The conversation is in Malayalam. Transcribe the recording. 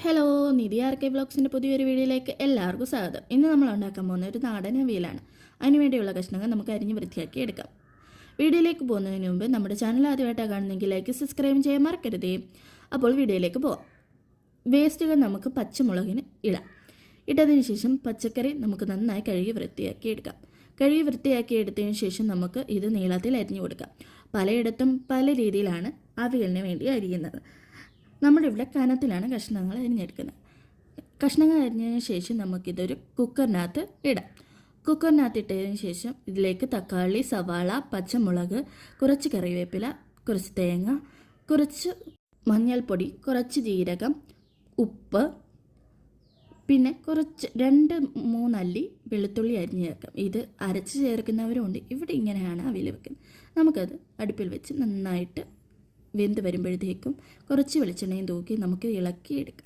ഹലോ, നിധി ആർ കെ വ്ളോഗ്സിൻ്റെ പുതിയൊരു വീഡിയോയിലേക്ക് എല്ലാവർക്കും സ്വാഗതം. ഇന്ന് നമ്മൾ ഉണ്ടാക്കാൻ പോകുന്ന ഒരു നാടൻ അവിയലാണ്. അതിനുവേണ്ടിയുള്ള കഷ്ണങ്ങൾ നമുക്ക് അരിഞ്ഞ് വൃത്തിയാക്കി എടുക്കാം. വീഡിയോയിലേക്ക് പോകുന്നതിന് മുമ്പ് നമ്മുടെ ചാനൽ ആദ്യമായിട്ടാണ് കാണുന്നെങ്കിൽ ലൈക്ക് സബ്സ്ക്രൈബ് ചെയ്യാൻ മറക്കരുതേ. അപ്പോൾ വീഡിയോയിലേക്ക് പോവാം. വേസ്റ്റുകൾ നമുക്ക് പച്ചമുളകിന് ഇടാം. ഇട്ടതിന് ശേഷം പച്ചക്കറി നമുക്ക് നന്നായി കഴുകി വൃത്തിയാക്കി എടുക്കാം. കഴുകി വൃത്തിയാക്കി എടുത്തതിന് ശേഷം നമുക്ക് ഇത് നീളത്തിൽ അരിഞ്ഞു കൊടുക്കാം. പലയിടത്തും പല രീതിയിലാണ് അവിയലിന് വേണ്ടി അരിയുന്നത്. നമ്മളിവിടെ കനത്തിലാണ് കഷ്ണങ്ങൾ അരിഞ്ഞെടുക്കുന്നത്. കഷ്ണങ്ങൾ അരിഞ്ഞതിന് ശേഷം നമുക്കിതൊരു കുക്കറിനകത്ത് ഇടാം. കുക്കറിനകത്ത് ഇട്ടതിന് ശേഷം ഇതിലേക്ക് തക്കാളി, സവാള, പച്ചമുളക്, കുറച്ച് കറിവേപ്പില, കുറച്ച് തേങ്ങ, കുറച്ച് മഞ്ഞൾപ്പൊടി, കുറച്ച് ജീരകം, ഉപ്പ്, പിന്നെ കുറച്ച് 2-3 അല്ലി വെളുത്തുള്ളി അരിഞ്ഞ് ചേർക്കാം. ഇത് അരച്ച് ചേർക്കുന്നവരുണ്ട്. ഇവിടെ ഇങ്ങനെയാണ് അവിയൽ വെക്കുന്നത്. നമുക്കത് അടുപ്പിൽ വെച്ച് നന്നായിട്ട് വെന്ത് വരുമ്പോഴത്തേക്കും കുറച്ച് വെളിച്ചെണ്ണയും തൂക്കി നമുക്ക് ഇളക്കി എടുക്കാം.